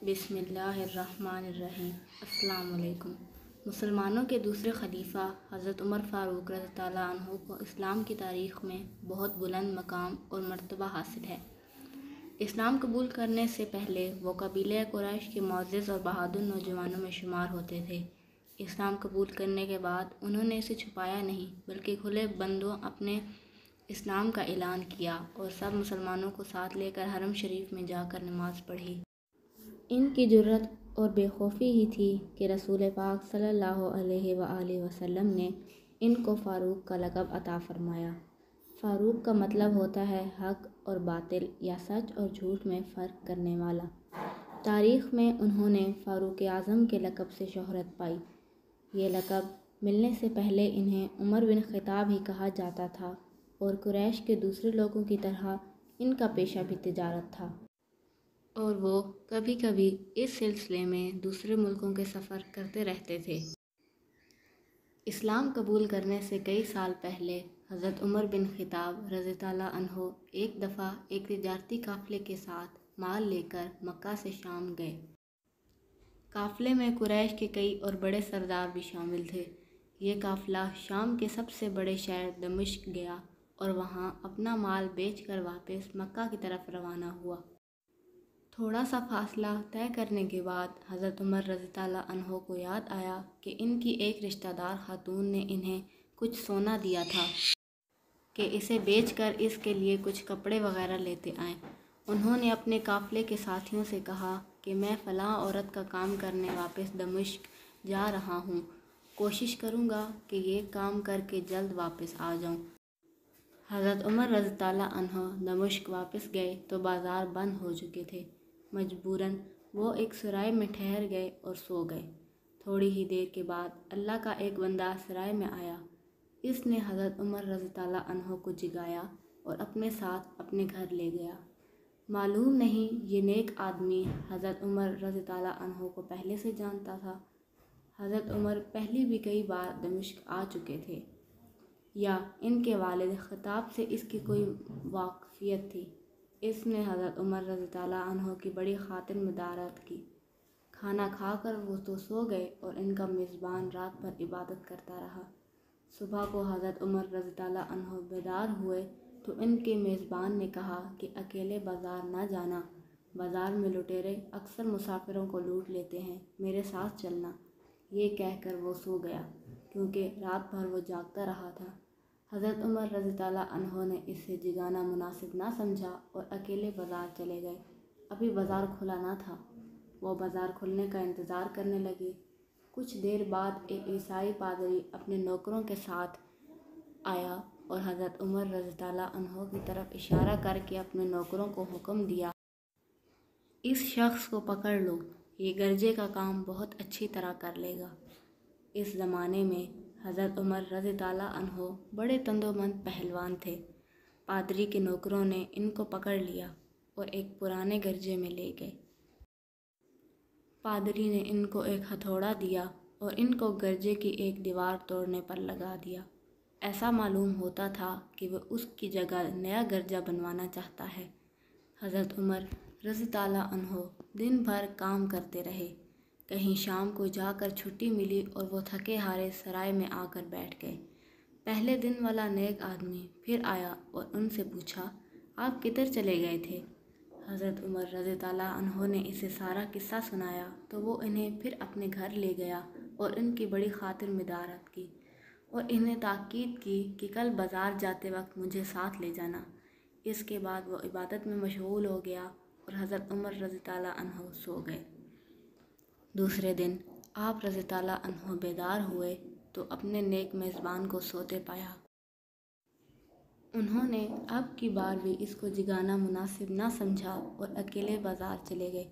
بسم اللہ الرحمن الرحیم۔ السلام علیکم۔ مسلمانوں کے دوسرے خلیفہ حضرت عمر فاروق رضی اللہ عنہ کو اسلام کی تاریخ میں بہت بلند مقام اور مرتبہ حاصل ہے۔ اسلام قبول کرنے سے پہلے وہ قبیلہ قریش کے معزز اور بہادر نوجوانوں میں شمار ہوتے تھے۔ اسلام قبول کرنے کے بعد انہوں نے اسے چھپایا نہیں بلکہ کھلے بندوں اپنے اسلام کا اعلان کیا اور سب مسلمانوں کو ساتھ لے کر حرم شریف میں جا کر نماز پڑھی۔ ان کی جرأت اور بے خوفی ہی تھی کہ رسول پاک صلی اللہ علیہ وآلہ وسلم نے ان کو فاروق کا لقب عطا فرمایا۔ فاروق کا مطلب ہوتا ہے حق اور باطل یا سچ اور جھوٹ میں فرق کرنے والا۔ تاریخ میں انہوں نے فاروق اعظم کے لقب سے شہرت پائی۔ یہ لقب ملنے سے پہلے انہیں عمر بن خطاب ہی کہا جاتا تھا اور قریش کے دوسرے لوگوں کی طرح ان کا پیشہ بھی تجارت تھا، اور وہ کبھی کبھی اس سلسلے میں دوسرے ملکوں کے سفر کرتے رہتے تھے۔ اسلام قبول کرنے سے کئی سال پہلے حضرت عمر بن خطاب رضی اللہ عنہ ایک دفعہ ایک تجارتی قافلے کے ساتھ مال لے کر مکہ سے شام گئے۔ قافلے میں قریش کے کئی اور بڑے سردار بھی شامل تھے۔ یہ قافلہ شام کے سب سے بڑے شہر دمشق گیا اور وہاں اپنا مال بیچ کر واپس مکہ کی طرف روانہ ہوا۔ تھوڑا سا فاصلہ طے کرنے کے بعد حضرت عمر رضی اللہ عنہ کو یاد آیا کہ ان کی ایک رشتہ دار خاتون نے انہیں کچھ سونا دیا تھا کہ اسے بیچ کر اس کے لیے کچھ کپڑے وغیرہ لیتے آئیں۔ انہوں نے اپنے قافلے کے ساتھیوں سے کہا کہ میں فلاں عورت کا کام کرنے واپس دمشق جا رہا ہوں، کوشش کروں گا کہ یہ کام کر کے جلد واپس آ جاؤں۔ حضرت عمر رضی اللہ عنہ دمشق واپس گئے تو بازار بند ہو چکے تھے۔ مجبوراً وہ ایک سرائے میں ٹھہر گئے اور سو گئے۔ تھوڑی ہی دیر کے بعد اللہ کا ایک بندہ سرائے میں آیا۔ اس نے حضرت عمر رضی اللہ عنہ کو جگایا اور اپنے ساتھ اپنے گھر لے گیا۔ معلوم نہیں یہ نیک آدمی حضرت عمر رضی اللہ عنہ کو پہلے سے جانتا تھا۔ حضرت عمر پہلے بھی کئی بار دمشق آ چکے تھے یا ان کے والد خطاب سے اس کی کوئی واقفیت تھی۔ اس نے حضرت عمر رضی اللہ عنہ کی بڑی خاطر مدارات کی۔ کھانا کھا کر وہ تو سو گئے اور ان کا میزبان رات بھر عبادت کرتا رہا۔ صبح کو حضرت عمر رضی اللہ عنہ بیدار ہوئے تو ان کے میزبان نے کہا کہ اکیلے بازار نہ جانا، بازار میں لٹیرے اکثر مسافروں کو لوٹ لیتے ہیں، میرے ساتھ چلنا۔ یہ کہہ کر وہ سو گیا کیونکہ رات بھر وہ جاگتا رہا تھا۔ حضرت عمر رضی اللہ عنہ نے اسے جگانا مناسب نہ سمجھا اور اکیلے بازار چلے گئے۔ ابھی بازار کھلا نہ تھا، وہ بازار کھلنے کا انتظار کرنے لگے۔ کچھ دیر بعد ایک عیسائی پادری اپنے نوکروں کے ساتھ آیا اور حضرت عمر رضی اللہ عنہ کی طرف اشارہ کر کے اپنے نوکروں کو حکم دیا، اس شخص کو پکڑ لو، یہ گرجے کا کام بہت اچھی طرح کر لے گا۔ اس زمانے میں حضرت عمر رضی اللہ عنہ بڑے تندومند پہلوان تھے۔ پادری کے نوکروں نے ان کو پکڑ لیا اور ایک پرانے گرجے میں لے گئے۔ پادری نے ان کو ایک ہتھوڑا دیا اور ان کو گرجے کی ایک دیوار توڑنے پر لگا دیا۔ ایسا معلوم ہوتا تھا کہ وہ اس کی جگہ نیا گرجا بنوانا چاہتا ہے۔ حضرت عمر رضی اللہ عنہ دن بھر کام کرتے رہے۔ کہیں شام کو جا کر چھٹی ملی اور وہ تھکے ہارے سرائے میں آ کر بیٹھ گئے۔ پہلے دن والا نیک آدمی پھر آیا اور ان سے پوچھا، آپ کدھر چلے گئے تھے؟ حضرت عمر رضی اللہ عنہ نے اسے سارا قصہ سنایا تو وہ انہیں پھر اپنے گھر لے گیا اور ان کی بڑی خاطر مدارات کی اور انہیں تاکید کی کہ کل بازار جاتے وقت مجھے ساتھ لے جانا۔ اس کے بعد وہ عبادت میں مشغول ہو گیا اور حضرت عمر رضی اللہ عنہ سو گئے۔ دوسرے دن آپ رضی اللہ عنہ بیدار ہوئے تو اپنے نیک میزبان کو سوتے پایا۔ انہوں نے اب کی بار بھی اس کو جگانا مناسب نہ سمجھا اور اکیلے بازار چلے گئے۔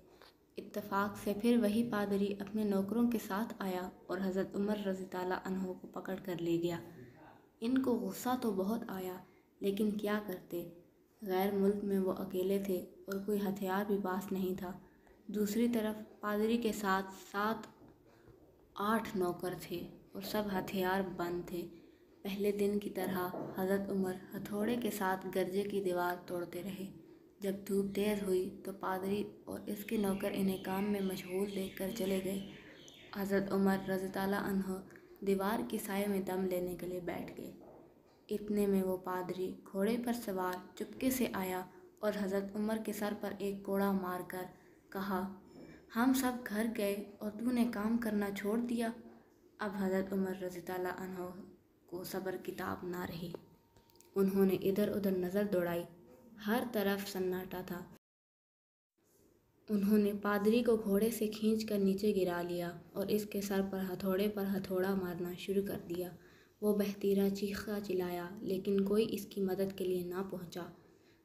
اتفاق سے پھر وہی پادری اپنے نوکروں کے ساتھ آیا اور حضرت عمر رضی اللہ عنہ کو پکڑ کر لے گیا۔ ان کو غصہ تو بہت آیا لیکن کیا کرتے، غیر ملک میں وہ اکیلے تھے اور کوئی ہتھیار بھی پاس نہیں تھا۔ دوسری طرف پادری کے ساتھ 7-8 نوکر تھے اور سب ہتھیار بند تھے۔ پہلے دن کی طرح حضرت عمر ہتھوڑے کے ساتھ گرجے کی دیوار توڑتے رہے۔ جب دھوپ تیز ہوئی تو پادری اور اس کے نوکر انہیں کام میں مشغول دیکھ کر چلے گئے۔ حضرت عمر رضی اللہ عنہ دیوار کی سائے میں دم لینے کے لیے بیٹھ گئے۔ اتنے میں وہ پادری گھوڑے پر سوار چپکے سے آیا اور حضرت عمر کے سر پر ایک کوڑا مار کر کہا، ہم سب گھر گئے اور تو نے کام کرنا چھوڑ دیا۔ اب حضرت عمر رضی اللہ عنہ کو صبر کی تاب نہ رہی۔ انہوں نے ادھر ادھر نظر دوڑائی، ہر طرف سناٹا تھا۔ انہوں نے پادری کو گھوڑے سے کھینچ کر نیچے گرا لیا اور اس کے سر پر ہتھوڑا مارنا شروع کر دیا۔ وہ بہتیرا چیخا چلایا لیکن کوئی اس کی مدد کے لیے نہ پہنچا۔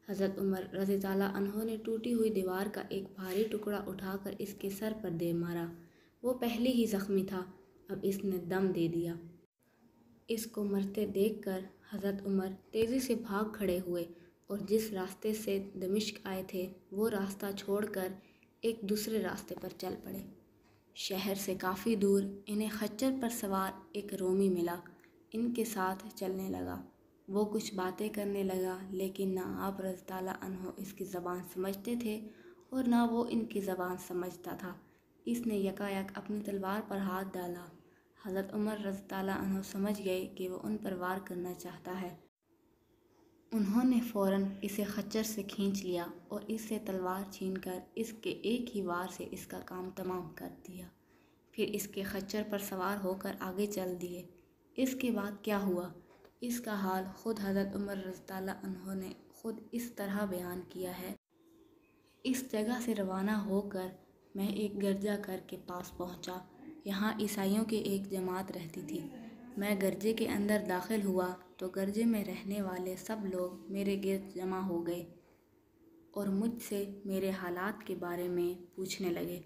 حضرت عمر رضی اللہ عنہ نے ٹوٹی ہوئی دیوار کا ایک بھاری ٹکڑا اٹھا کر اس کے سر پر دے مارا۔ وہ پہلے ہی زخمی تھا، اب اس نے دم دے دیا۔ اس کو مرتے دیکھ کر حضرت عمر تیزی سے بھاگ کھڑے ہوئے اور جس راستے سے دمشق آئے تھے وہ راستہ چھوڑ کر ایک دوسرے راستے پر چل پڑے۔ شہر سے کافی دور انہیں خچر پر سوار ایک رومی ملا، ان کے ساتھ چلنے لگا۔ وہ کچھ باتیں کرنے لگا لیکن نہ آپ رضی اللہ عنہ اس کی زبان سمجھتے تھے اور نہ وہ ان کی زبان سمجھتا تھا۔ اس نے یکایک اپنی تلوار پر ہاتھ ڈالا۔ حضرت عمر رضی اللہ عنہ سمجھ گئے کہ وہ ان پر وار کرنا چاہتا ہے۔ انہوں نے فوراً اسے خچر سے کھینچ لیا اور اس سے تلوار چھین کر اس کے ایک ہی وار سے اس کا کام تمام کر دیا۔ پھر اس کے خچر پر سوار ہو کر آگے چل دیے۔ اس کے بعد کیا ہوا، اس کا حال خود حضرت عمر رضی اللہ عنہ نے خود اس طرح بیان کیا ہے۔ اس جگہ سے روانہ ہو کر میں ایک گرجا گھر کے پاس پہنچا۔ یہاں عیسائیوں کی ایک جماعت رہتی تھی۔ میں گرجے کے اندر داخل ہوا تو گرجے میں رہنے والے سب لوگ میرے گرد جمع ہو گئے اور مجھ سے میرے حالات کے بارے میں پوچھنے لگے۔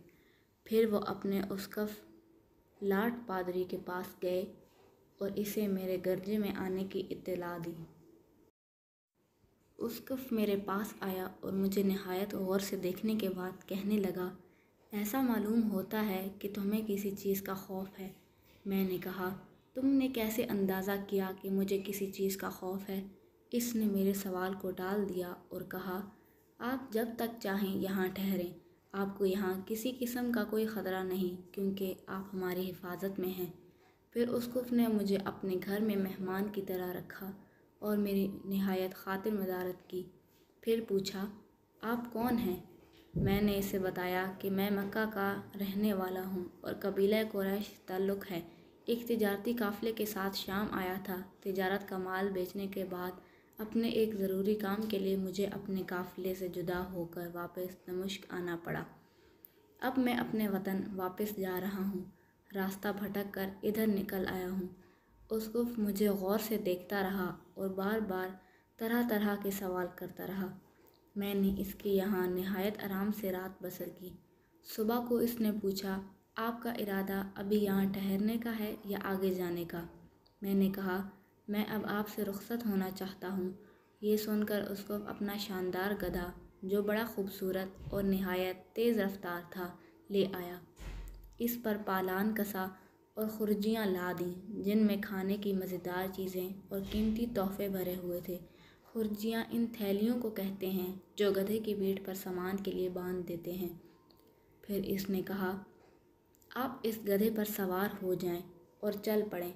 پھر وہ اپنے اسقف لاٹ پادری کے پاس گئے اور اسے میرے گرجے میں آنے کی اطلاع دی۔ اسقف میرے پاس آیا اور مجھے نہایت غور سے دیکھنے کے بعد کہنے لگا، ایسا معلوم ہوتا ہے کہ تمہیں کسی چیز کا خوف ہے۔ میں نے کہا، تم نے کیسے اندازہ کیا کہ مجھے کسی چیز کا خوف ہے؟ اس نے میرے سوال کو ٹال دیا اور کہا، آپ جب تک چاہیں یہاں ٹھہریں، آپ کو یہاں کسی قسم کا کوئی خطرہ نہیں کیونکہ آپ ہماری حفاظت میں ہیں۔ پھر اسقف نے مجھے اپنے گھر میں مہمان کی طرح رکھا اور میری نہایت خاطر مدارت کی۔ پھر پوچھا، آپ کون ہیں؟ میں نے اسے بتایا کہ میں مکہ کا رہنے والا ہوں اور قبیلہ قریش تعلق ہے۔ ایک تجارتی قافلے کے ساتھ شام آیا تھا۔ تجارت کا مال بیچنے کے بعد اپنے ایک ضروری کام کے لیے مجھے اپنے قافلے سے جدا ہو کر واپس دمشق آنا پڑا۔ اب میں اپنے وطن واپس جا رہا ہوں، راستہ بھٹک کر ادھر نکل آیا ہوں۔ اسقف مجھے غور سے دیکھتا رہا اور بار بار طرح طرح کے سوال کرتا رہا۔ میں نے اس کے یہاں نہایت آرام سے رات بسر کی۔ صبح کو اس نے پوچھا، آپ کا ارادہ ابھی یہاں ٹھہرنے کا ہے یا آگے جانے کا؟ میں نے کہا، میں اب آپ سے رخصت ہونا چاہتا ہوں۔ یہ سن کر اسقف اپنا شاندار گدھا، جو بڑا خوبصورت اور نہایت تیز رفتار تھا، لے آیا۔ اس پر پالان کسا اور خرجیاں لا دیں جن میں کھانے کی مزیدار چیزیں اور قیمتی تحفے بھرے ہوئے تھے۔ خرجیاں ان تھیلیوں کو کہتے ہیں جو گدھے کی پیٹھ پر سامان کے لیے باندھ دیتے ہیں۔ پھر اس نے کہا، آپ اس گدھے پر سوار ہو جائیں اور چل پڑیں۔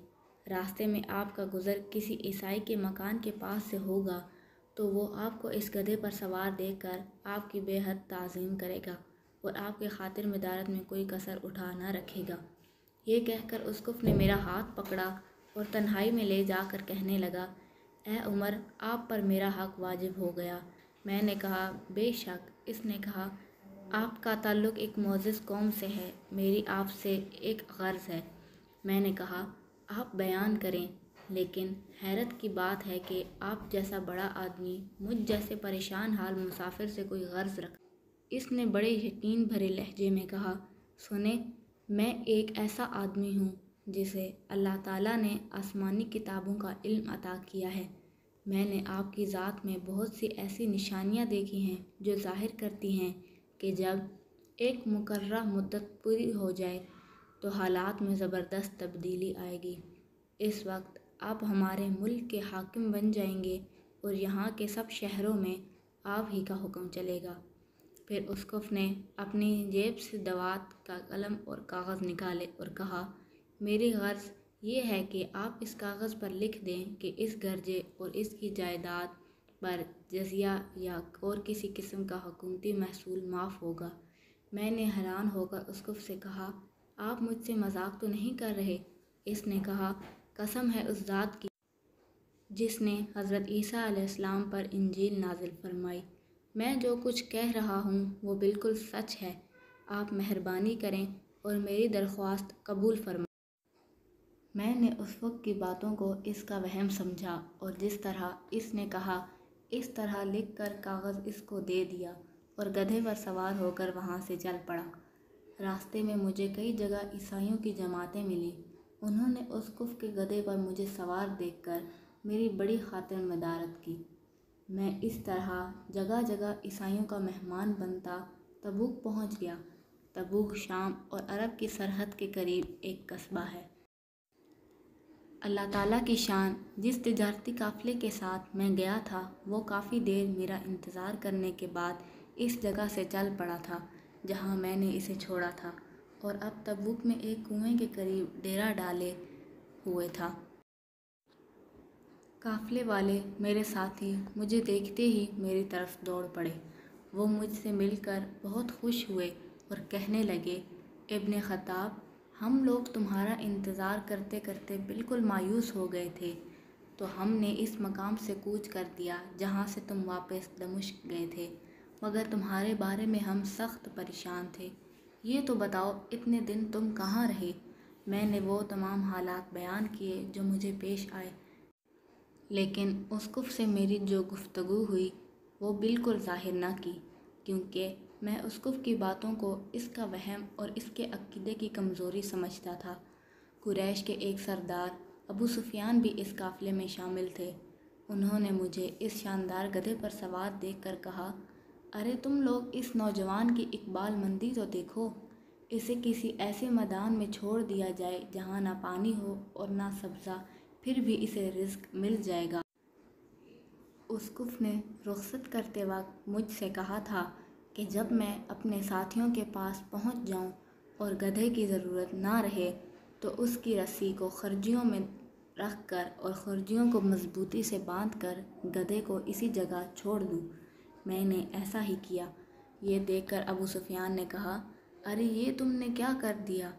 راستے میں آپ کا گزر کسی عیسائی کے مکان کے پاس سے ہوگا تو وہ آپ کو اس گدھے پر سوار دیکھ کر آپ کی بے حد تعظیم کرے گا اور آپ کے خاطر مدارت میں کوئی کسر اٹھا نہ رکھے گا۔ یہ کہہ کر اسقف نے میرا ہاتھ پکڑا اور تنہائی میں لے جا کر کہنے لگا، اے عمر، آپ پر میرا حق واجب ہو گیا۔ میں نے کہا، بے شک۔ اس نے کہا، آپ کا تعلق ایک معزز قوم سے ہے، میری آپ سے ایک غرض ہے۔ میں نے کہا، آپ بیان کریں، لیکن حیرت کی بات ہے کہ آپ جیسا بڑا آدمی مجھ جیسے پریشان حال مسافر سے کوئی غرض رکھتا۔ اس نے بڑے یقین بھرے لہجے میں کہا، سنیں، میں ایک ایسا آدمی ہوں جسے اللہ تعالیٰ نے آسمانی کتابوں کا علم عطا کیا ہے۔ میں نے آپ کی ذات میں بہت سی ایسی نشانیاں دیکھی ہیں جو ظاہر کرتی ہیں کہ جب ایک مقررہ مدت پوری ہو جائے تو حالات میں زبردست تبدیلی آئے گی۔ اس وقت آپ ہمارے ملک کے حاکم بن جائیں گے اور یہاں کے سب شہروں میں آپ ہی کا حکم چلے گا۔ پھر اسقف نے اپنی جیب سے دوات کا قلم اور کاغذ نکالے اور کہا، میری غرض یہ ہے کہ آپ اس کاغذ پر لکھ دیں کہ اس گرجے اور اس کی جائیداد پر جزیہ یا اور کسی قسم کا حکومتی محصول معاف ہوگا۔ میں نے حیران ہو کر اسقف سے کہا، آپ مجھ سے مذاق تو نہیں کر رہے؟ اس نے کہا، قسم ہے اس ذات کی جس نے حضرت عیسیٰ علیہ السلام پر انجیل نازل فرمائی، میں جو کچھ کہہ رہا ہوں وہ بالکل سچ ہے۔ آپ مہربانی کریں اور میری درخواست قبول فرمائیں۔ میں نے اس وقت کی باتوں کو اس کا وہم سمجھا اور جس طرح اس نے کہا اس طرح لکھ کر کاغذ اس کو دے دیا اور گدھے پر سوار ہو کر وہاں سے چل پڑا۔ راستے میں مجھے کئی جگہ عیسائیوں کی جماعتیں ملیں۔ انہوں نے اسقف کے گدھے پر مجھے سوار دیکھ کر میری بڑی خاطر مدارت کی۔ میں اس طرح جگہ جگہ عیسائیوں کا مہمان بنتا تبوک پہنچ گیا۔ تبوک شام اور عرب کی سرحد کے قریب ایک قصبہ ہے۔ اللہ تعالیٰ کی شان، جس تجارتی قافلے کے ساتھ میں گیا تھا وہ کافی دیر میرا انتظار کرنے کے بعد اس جگہ سے چل پڑا تھا جہاں میں نے اسے چھوڑا تھا، اور اب تبوک میں ایک کنویں کے قریب ڈیرا ڈالے ہوئے تھا۔ قافلے والے میرے ساتھی مجھے دیکھتے ہی میری طرف دوڑ پڑے۔ وہ مجھ سے مل کر بہت خوش ہوئے اور کہنے لگے، ابن خطاب، ہم لوگ تمہارا انتظار کرتے کرتے بالکل مایوس ہو گئے تھے، تو ہم نے اس مقام سے کوچ کر دیا جہاں سے تم واپس دمشق گئے تھے، مگر تمہارے بارے میں ہم سخت پریشان تھے۔ یہ تو بتاؤ اتنے دن تم کہاں رہے؟ میں نے وہ تمام حالات بیان کیے جو مجھے پیش آئے، لیکن اسقف سے میری جو گفتگو ہوئی وہ بالکل ظاہر نہ کی، کیونکہ میں اسقف کی باتوں کو اس کا وہم اور اس کے عقیدے کی کمزوری سمجھتا تھا۔ قریش کے ایک سردار ابو سفیان بھی اس قافلے میں شامل تھے۔ انہوں نے مجھے اس شاندار گدھے پر سوار دیکھ کر کہا، ارے تم لوگ اس نوجوان کی اقبال مندی تو دیکھو، اسے کسی ایسے میدان میں چھوڑ دیا جائے جہاں نہ پانی ہو اور نہ سبزہ، پھر بھی اسے رزق مل جائے گا۔ اسقف نے رخصت کرتے وقت مجھ سے کہا تھا کہ جب میں اپنے ساتھیوں کے پاس پہنچ جاؤں اور گدھے کی ضرورت نہ رہے تو اس کی رسی کو خرجیوں میں رکھ کر اور خرجیوں کو مضبوطی سے باندھ کر گدھے کو اسی جگہ چھوڑ دوں۔ میں نے ایسا ہی کیا۔ یہ دیکھ کر ابو سفیان نے کہا، ارے یہ تم نے کیا کر دیا؟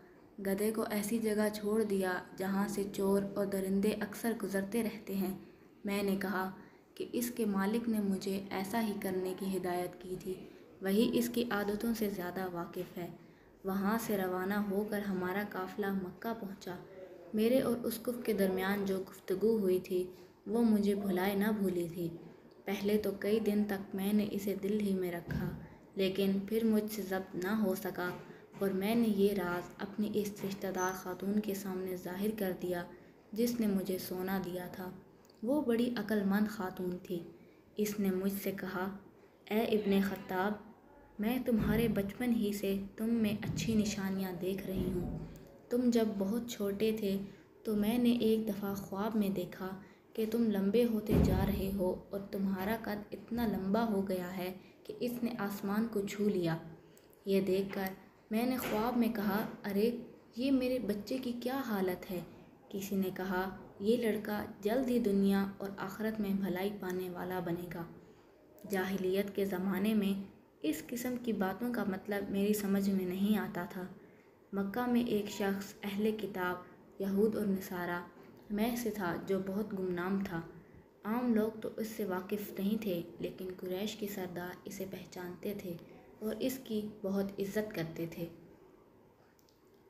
گدھے کو ایسی جگہ چھوڑ دیا جہاں سے چور اور درندے اکثر گزرتے رہتے ہیں۔ میں نے کہا کہ اس کے مالک نے مجھے ایسا ہی کرنے کی ہدایت کی تھی، وہی اس کی عادتوں سے زیادہ واقف ہے۔ وہاں سے روانہ ہو کر ہمارا قافلہ مکہ پہنچا۔ میرے اور اسقف کے درمیان جو گفتگو ہوئی تھی وہ مجھے بھلائے نہ بھولی تھی۔ پہلے تو کئی دن تک میں نے اسے دل ہی میں رکھا، لیکن پھر مجھ سے ضبط نہ ہو سکا اور میں نے یہ راز اپنی اس رشتہ دار خاتون کے سامنے ظاہر کر دیا جس نے مجھے سونا دیا تھا۔ وہ بڑی عقل مند خاتون تھی۔ اس نے مجھ سے کہا، اے ابن خطاب، میں تمہارے بچپن ہی سے تم میں اچھی نشانیاں دیکھ رہی ہوں۔ تم جب بہت چھوٹے تھے تو میں نے ایک دفعہ خواب میں دیکھا کہ تم لمبے ہوتے جا رہے ہو اور تمہارا قد اتنا لمبا ہو گیا ہے کہ اس نے آسمان کو چھو لیا۔ یہ دیکھ کر میں نے خواب میں کہا، ارے یہ میرے بچے کی کیا حالت ہے؟ کسی نے کہا، یہ لڑکا جلد ہی دنیا اور آخرت میں بھلائی پانے والا بنے گا۔ جاہلیت کے زمانے میں اس قسم کی باتوں کا مطلب میری سمجھ میں نہیں آتا تھا۔ مکہ میں ایک شخص اہل کتاب یہود اور نصارہ میں سے تھا جو بہت گمنام تھا۔ عام لوگ تو اس سے واقف نہیں تھے، لیکن قریش کے سردار اسے پہچانتے تھے اور اس کی بہت عزت کرتے تھے۔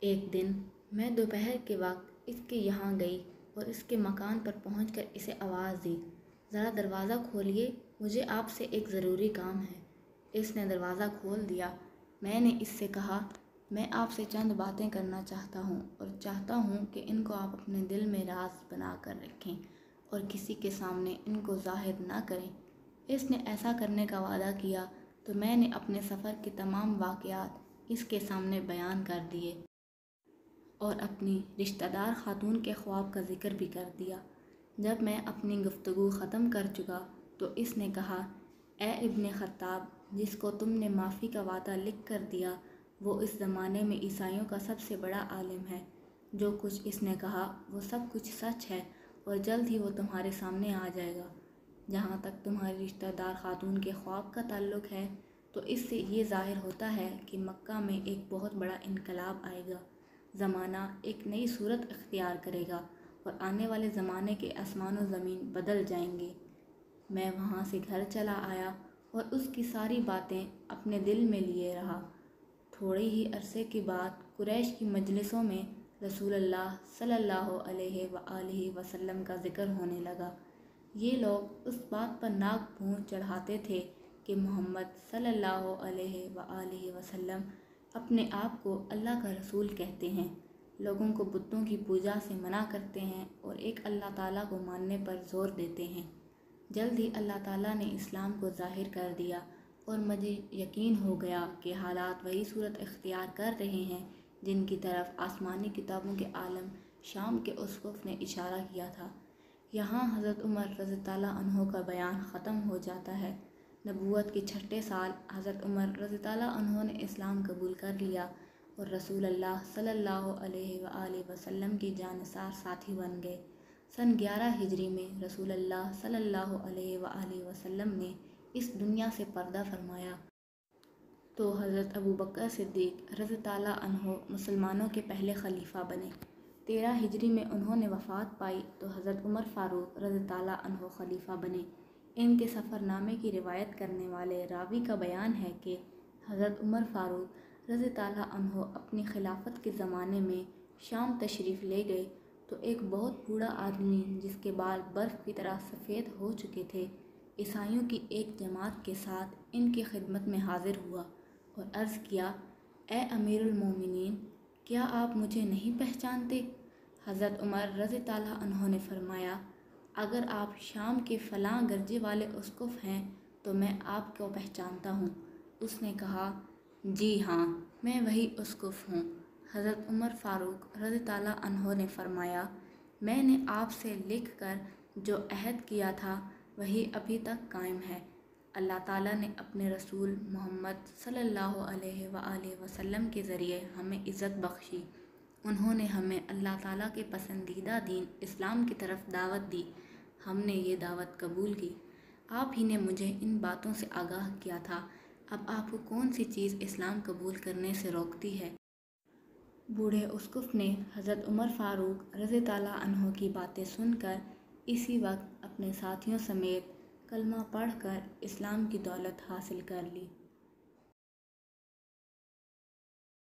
ایک دن میں دوپہر کے وقت اس کے یہاں گئی اور اس کے مکان پر پہنچ کر اسے آواز دی، ذرا دروازہ کھولیے، مجھے آپ سے ایک ضروری کام ہے۔ اس نے دروازہ کھول دیا۔ میں نے اس سے کہا، میں آپ سے چند باتیں کرنا چاہتا ہوں اور چاہتا ہوں کہ ان کو آپ اپنے دل میں راز بنا کر رکھیں اور کسی کے سامنے ان کو ظاہر نہ کریں۔ اس نے ایسا کرنے کا وعدہ کیا تو میں نے اپنے سفر کے تمام واقعات اس کے سامنے بیان کر دیے اور اپنی رشتہ دار خاتون کے خواب کا ذکر بھی کر دیا۔ جب میں اپنی گفتگو ختم کر چکا تو اس نے کہا، اے ابن خطاب، جس کو تم نے معافی کا وعدہ لکھ کر دیا وہ اس زمانے میں عیسائیوں کا سب سے بڑا عالم ہے۔ جو کچھ اس نے کہا وہ سب کچھ سچ ہے اور جلد ہی وہ تمہارے سامنے آ جائے گا۔ جہاں تک تمہاری رشتہ دار خاتون کے خواب کا تعلق ہے تو اس سے یہ ظاہر ہوتا ہے کہ مکہ میں ایک بہت بڑا انقلاب آئے گا۔ زمانہ ایک نئی صورت اختیار کرے گا اور آنے والے زمانے کے آسمان و زمین بدل جائیں گے۔ میں وہاں سے گھر چلا آیا اور اس کی ساری باتیں اپنے دل میں لیے رہا۔ تھوڑے ہی عرصے کے بعد قریش کی مجلسوں میں رسول اللہ صلی اللہ علیہ وآلہ وسلم کا ذکر ہونے لگا۔ یہ لوگ اس بات پر ناک بھون چڑھاتے تھے کہ محمد صلی اللہ علیہ وآلہ وسلم اپنے آپ کو اللہ کا رسول کہتے ہیں، لوگوں کو بتوں کی پوجا سے منع کرتے ہیں اور ایک اللہ تعالیٰ کو ماننے پر زور دیتے ہیں۔ جلد ہی اللہ تعالیٰ نے اسلام کو ظاہر کر دیا اور مجھے یقین ہو گیا کہ حالات وہی صورت اختیار کر رہے ہیں جن کی طرف آسمانی کتابوں کے عالم شام کے اسقف نے اشارہ کیا تھا۔ یہاں حضرت عمر رضی اللہ عنہ کا بیان ختم ہو جاتا ہے۔ نبوت کے چھٹے سال حضرت عمر رضی اللہ عنہ نے اسلام قبول کر لیا اور رسول اللہ صلی اللہ علیہ وآلہ وسلم کی جانثار ساتھی بن گئے۔ سن 11 ہجری میں رسول اللہ صلی اللہ علیہ وآلہ وسلم نے اس دنیا سے پردہ فرمایا تو حضرت ابوبکر صدیق رضی اللہ عنہ مسلمانوں کے پہلے خلیفہ بنے۔ 13 ہجری میں انہوں نے وفات پائی تو حضرت عمر فاروق رضی اللہ عنہ خلیفہ بنے۔ ان کے سفر نامے کی روایت کرنے والے راوی کا بیان ہے کہ حضرت عمر فاروق رضی اللہ عنہ اپنی خلافت کے زمانے میں شام تشریف لے گئے تو ایک بہت بوڑھا آدمی جس کے بال برف کی طرح سفید ہو چکے تھے عیسائیوں کی ایک جماعت کے ساتھ ان کی خدمت میں حاضر ہوا اور عرض کیا، اے امیر المومنین، کیا آپ مجھے نہیں پہچانتے؟ حضرت عمر رضی اللہ عنہ نے فرمایا، اگر آپ شام کے فلاں گرجے والے اسقف ہیں تو میں آپ کو پہچانتا ہوں۔ اس نے کہا، جی ہاں، میں وہی اسقف ہوں۔ حضرت عمر فاروق رضی اللہ عنہ نے فرمایا، میں نے آپ سے لکھ کر جو عہد کیا تھا وہی ابھی تک قائم ہے۔ اللہ تعالیٰ نے اپنے رسول محمد صلی اللہ علیہ وآلہ وسلم کے ذریعے ہمیں عزت بخشی۔ انہوں نے ہمیں اللہ تعالیٰ کے پسندیدہ دین اسلام کی طرف دعوت دی، ہم نے یہ دعوت قبول کی۔ آپ ہی نے مجھے ان باتوں سے آگاہ کیا تھا، اب آپ کو کون سی چیز اسلام قبول کرنے سے روکتی ہے؟ بوڑھے اسقف نے حضرت عمر فاروق رضی اللہ عنہ کی باتیں سن کر اسی وقت اپنے ساتھیوں سمیت کلمہ پڑھ کر اسلام کی دولت حاصل کر لی۔